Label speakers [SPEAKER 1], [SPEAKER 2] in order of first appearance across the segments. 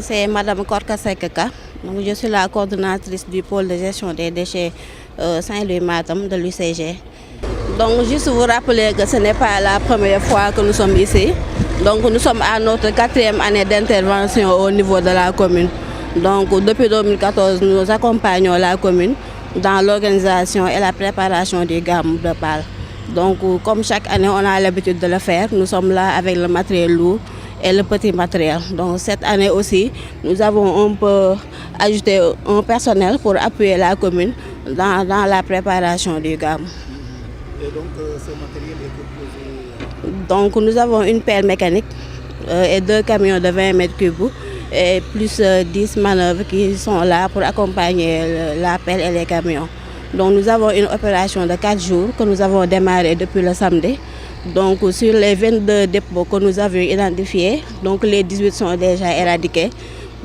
[SPEAKER 1] C'est Madame Korka Sekeka. Donc, je suis la coordonnatrice du pôle de gestion des déchets Saint-Louis-Matam de l'UCG. Donc, juste vous rappeler que ce n'est pas la première fois que nous sommes ici. Donc, nous sommes à notre 4e année d'intervention au niveau de la commune. Donc, depuis 2014, nous accompagnons la commune dans l'organisation et la préparation du Gamou de Pâle. Donc, comme chaque année, on a l'habitude de le faire. Nous sommes là avec le matériel lourd et le petit matériel. Donc, cette année aussi, nous avons un peu ajouté un personnel pour appuyer la commune dans la préparation du Gamou.
[SPEAKER 2] Et donc, ce matériel est composé...
[SPEAKER 1] Donc, nous avons une pelle mécanique et 2 camions de 20 mètres cubes et plus 10 manœuvres qui sont là pour accompagner la pelle et les camions. Donc, nous avons une opération de 4 jours que nous avons démarré depuis le samedi. Donc, sur les 22 dépôts que nous avions identifiés, donc les 18 sont déjà éradiqués.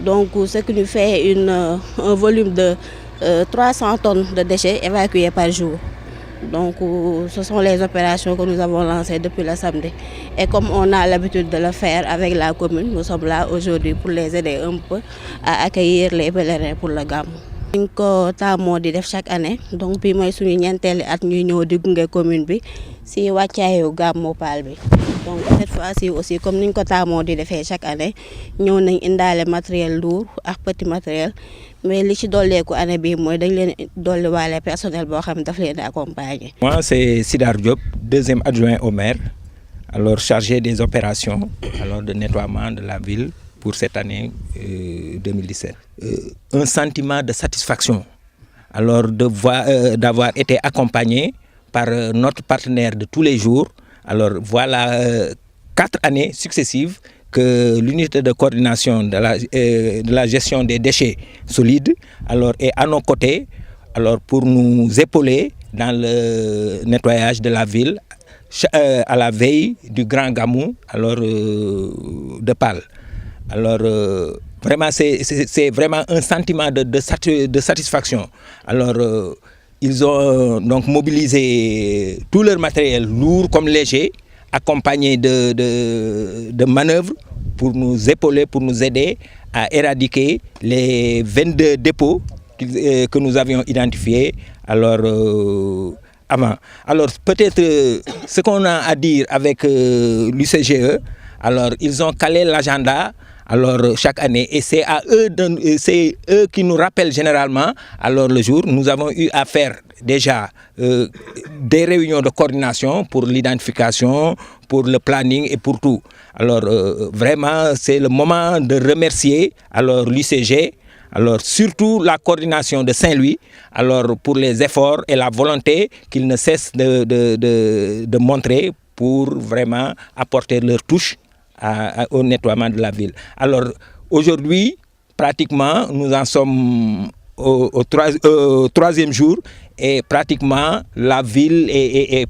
[SPEAKER 1] Donc, ce qui nous fait un volume de 300 tonnes de déchets évacués par jour. Donc, ce sont les opérations que nous avons lancées depuis le samedi. Et comme on a l'habitude de le faire avec la commune, nous sommes là aujourd'hui pour les aider un peu à accueillir les pèlerins pour le Gamou. Nous avons chaque année, donc puis moi suñu ñenteeli at ñuy ñëw di gunge commune bi si wàccaayu Gamou Pâle bi. Donc cette fois-ci aussi comme niñ ko taamoo di defee chaque année ñëw nañ indaale matériel lourd ak petit matériel mais li ci dolleeku année bi mooy dañ leen dolli waale personnel boo xam daf leen accompagner.
[SPEAKER 3] Moi c'est Sidar Diop, 2e adjoint au maire, alors chargé des opérations alors de nettoiement de la ville pour cette année 2017. Un sentiment de satisfaction alors d'avoir été accompagné par notre partenaire de tous les jours. Alors voilà 4 années successives que l'unité de coordination de la gestion des déchets solides alors, est à nos côtés alors, pour nous épauler dans le nettoyage de la ville à la veille du Grand Gamou alors, de Pâle. Alors vraiment c'est vraiment un sentiment de satisfaction. Alors ils ont donc mobilisé tout leur matériel lourd comme léger, accompagné de manœuvres pour nous épauler, pour nous aider à éradiquer les 22 dépôts que nous avions identifiés alors, avant. Alors peut-être ce qu'on a à dire avec l'UCGE, alors ils ont calé l'agenda alors chaque année et c'est eux qui nous rappellent généralement alors le jour. Nous avons eu à faire déjà des réunions de coordination pour l'identification, pour le planning et pour tout. Alors vraiment c'est le moment de remercier alors l'UCG, alors surtout la coordination de Saint-Louis alors pour les efforts et la volonté qu'ils ne cessent de montrer pour vraiment apporter leur touche au nettoiement de la ville. Alors aujourd'hui, pratiquement, nous en sommes au 3e jour et pratiquement la ville est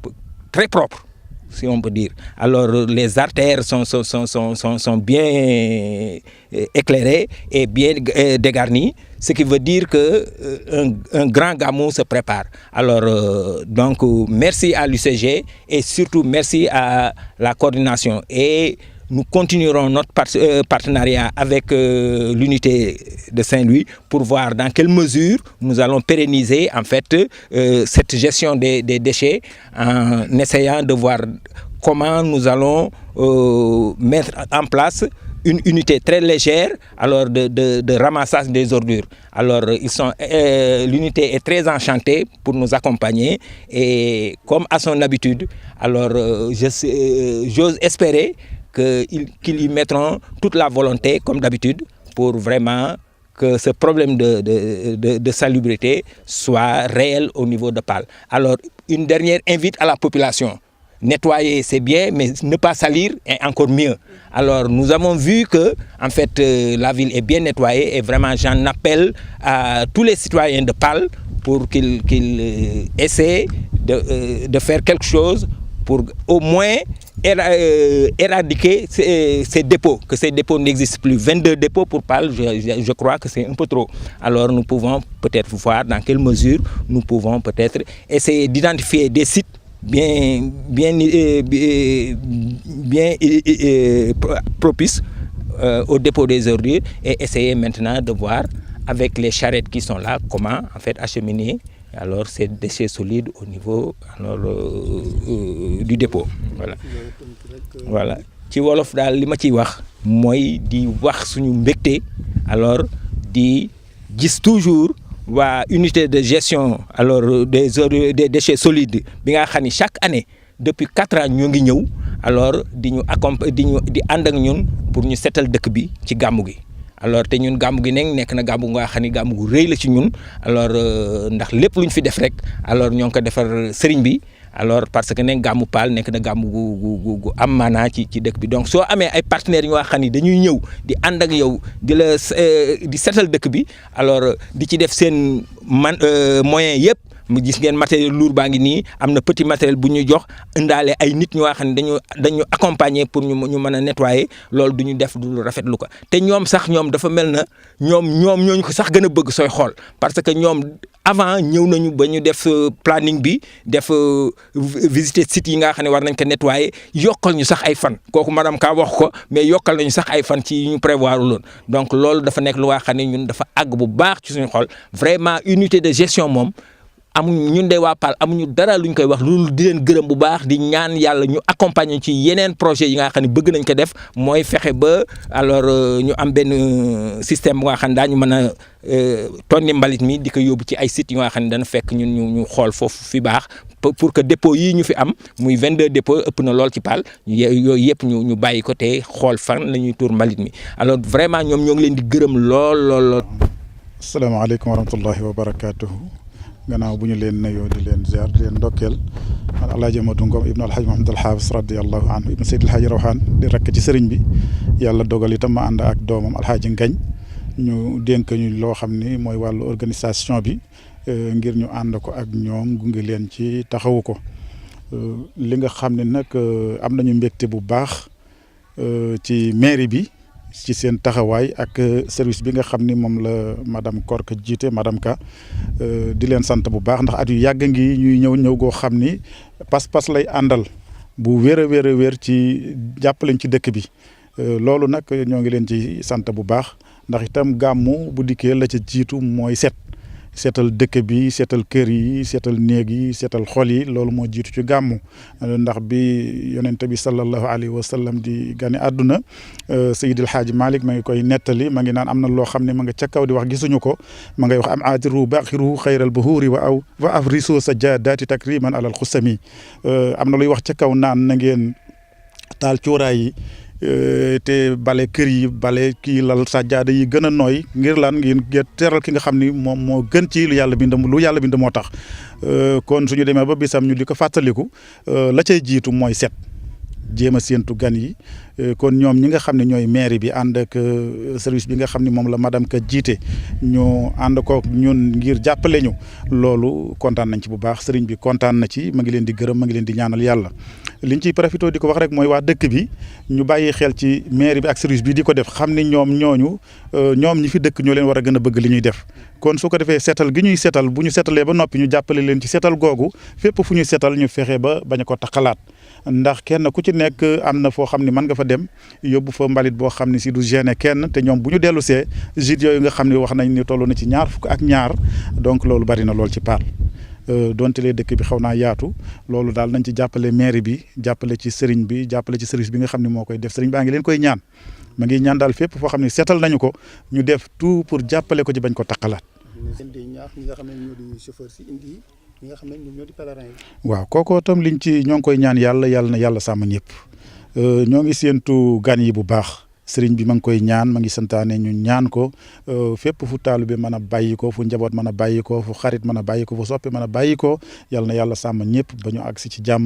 [SPEAKER 3] très propre, si on peut dire. Alors les artères sont bien éclairées et bien dégarnies, ce qui veut dire qu'un grand Gamou se prépare. Alors donc merci à l'UCG et surtout merci à la coordination. Et nous continuerons notre partenariat avec l'unité de Saint-Louis pour voir dans quelle mesure nous allons pérenniser en fait cette gestion des déchets en essayant de voir comment nous allons mettre en place une unité très légère alors de ramassage des ordures. Alors l'unité est très enchantée pour nous accompagner et comme à son habitude, alors j'ose espérer qu'ils y mettront toute la volonté, comme d'habitude, pour vraiment que ce problème de salubrité soit réel au niveau de Pâle. Alors, une dernière invite à la population. Nettoyer, c'est bien, mais ne pas salir est encore mieux. Alors, nous avons vu que, en fait, la ville est bien nettoyée et vraiment, j'en appelle à tous les citoyens de Pâle pour qu'ils essaient de faire quelque chose pour au moins éradiquer ces dépôts, que ces dépôts n'existent plus. 22 dépôts pour Pâle, je crois que c'est un peu trop. Alors nous pouvons peut-être voir dans quelle mesure nous pouvons peut-être essayer d'identifier des sites bien propices au dépôt des ordures et essayer maintenant de voir avec les charrettes qui sont là comment en fait acheminer alors ces déchets solides au niveau alors du dépôt voilà ci wolof daal li ma ciy wax mooy di wax suñu mbégte alors di gis toujours waa unité de gestion alors des déchets solides bi nga xam ni chaque année depuis 4 ans ñoo ngi ñëw alors di ñu di ànd ak ñun pour ñu setal dëkk bi ci gàmmu gi alors te ñun gàmmu gi nekk na gàmmu nga xam ni gàmmu gu rëy la ci ñun alors ndax lépp lu ñu fi def rek alors ñoo ngi ko defar sëriñ bi alors parce que ne gàmmu Paal nekk na gàmmu gu am maanaa ci dëkk bi donc soo amee ay partenaires yoo xam ni dañuy ñëw di ànd ak yow di setal dëkk bi alors di ci def seen moyens yëpp mu gis ngeen matériel lourd baa ngi nii am na petit matériel bu ñu jox indaale ay nit ñoo xam ne dañu accompagner pour ñu mën a nettoyer loolu du ñu def du rafetlu ko te ñoom dafa mel na ñoom ñooñu ko sax gën a bëgg sooy xool parce que ñoom avant ñëw nañu ba ñu def planning bi def visiter sites yi nga xam ne war nañ ko nettoyer yokkal ñu sax ay fan kooku madame Ka wax ko mais yokkal nañu sax ay fan ci ñu prévoir loon donc loolu dafa nekk lu nga xam ne ñun dafa àgg bu baax ci suñu xol vraiment unité de gestion moom amuñu ñun de waa Paal amuñu dara luñ koy wax loolu di leen gërëm bu baax di ñaan yàlla ñu accompagner ci yeneen projet yi nga xam ne bëgg nañ ko def mooy fexe ba alors ñu am benn système bu nga xam ne daañu mën a tonni mbalit mi di ko yóbbu ci ay sites yu nga xam ne dana fekk ñun ñu xool foofu fi baax pour que dépôt yii ñu fi am muy 22 dépôt ëpp na lool ci Paal yooyu yëpp ñu bàyyi ko te xool fan la ñuy tuur mbalit mi alors vraiment ñoom ñoo ngi leen di gërëm lool.
[SPEAKER 2] asalaamaaleykum wa rahmatullahi wa barakaatuhu. gannaaw bu ñu leen nuyoo di leen ziar di leen ndokkeel man Alaaji Amadou Ngom ibnu Alhaji Mahamadul Haafis radiyallahu anhu ibnu Seydi Alhaji Rawaan di rakk ci sëriñ bi yàlla dogal itam ma ànd ak doomam Alhaji Ngañ ñu dénk ñu loo xam ni mooy wàllu organisation bi ngir ñu ànd ko ak ñoom gunge leen ci taxawu ko li nga xam ne nag am nañu mbégte bu baax ci mairie bi ci seen taxawaay ak service bi nga xam ni moom la madame Korka jiite madame Ka di leen sant bu baax ndax at yu yàgg ngi ñuy ñëw goo xam ni pas-pas lay àndal bu wér a wér ci jàppaleñ ci dëkk bi loolu nag ñoo ngi leen ci sant bu baax ndax itam gàmmu bu dikkee la ca jiitu mooy seetal dëkk bi seetal kër yi seetal néeg yi seetal xol yi loolu moo jiitu ci gàmmu ndax bi yonente bi sallallahu alayhi wa sallam di gane àdduna Seydil Hadji Malick ma ngi koy nettali ma ngi naan am na loo xam ne ma nga ca kaw di wax gisuñu ko ma ngay wax am aadiru baxiru xayral buhuuri wa afrisu sajadati takriman alal xusami am na luy wax ca kaw naan na ngeen taal cuuraay yi te bale kër yi bale kii lal sajjaada yi gën a nooy ngir lan ngeen teral ki nga xam ni moom moo gën ci lu yàlla bind moo tax kon suñu demee ba bisam ñu di ko fàttaliku la cay jiitu mooy set jéem a séentu gan yi kon ñoom ñi nga xam ne ñooy mairie bi ànd ak service bi nga xam ne moom la madame Ka jiite ñu ànd ko ñun ngir jàppale ñu loolu kontaan nañ ci bu baax sëriñ bi kontaan na ci ma ngi leen di gërëm ma ngi leen di ñaanal yàlla liñ ciy profité di ko wax rek mooy waa dëkk bi ñu bàyyi xel ci mairie bi ak service bi di ko def xam ni ñoom ñi fi dëkk ñoo leen war a gën a bëgg li ñuy def kon su ko defee seetal gi ñuy seetal bu ñu seetalee ba noppi ñu jàppale leen ci seetal googu fépp fu ñuy seetal ñu fexe ba bañ a ko taxalaat ndax kenn ku ci nekk am na foo xam ne mën nga fa dem yóbbu fa mbalit boo xam ne si du gêner kenn te ñoom bu ñu dellu see gîtes yooyu nga xam ne wax nañ ni toll na ci 22 donc loolu bari na lool ci Paal donte lee dëkk bi xaw naa yaatu loolu daal nañ ci jàppale mairie bi jàppale ci sëriñ bi jàppale ci service bi nga xam ne moo koy def sëriñ baa ngi leen koy ñaan ma ngi ñaan daal fépp foo xam ne seetal nañu ko ñu def tout pour jàppale ko ci bañ ko takkalaat. ñi nga xam ne ñoo di chauffeur si indi ñi nga xam ne ñoo di pèlerin yi.
[SPEAKER 3] waaw kooku tam liñ ci ñoo ngi koy ñaan yàlla na yàlla sàmm ñëpp ñoo ngi séentu gan yi bu baax sëriñ bi ma ngi koy ñaan ma ngi santaane ñu ñaan ko fépp fu taalibe mën a bàyyi ko fu njaboot mën a bàyyi ko fu xarit mën a bàyyi ko fu soppe mën a bàyyi ko yàlla na yàlla sàmm ñëpp ba ñu àgg si ci jàmm.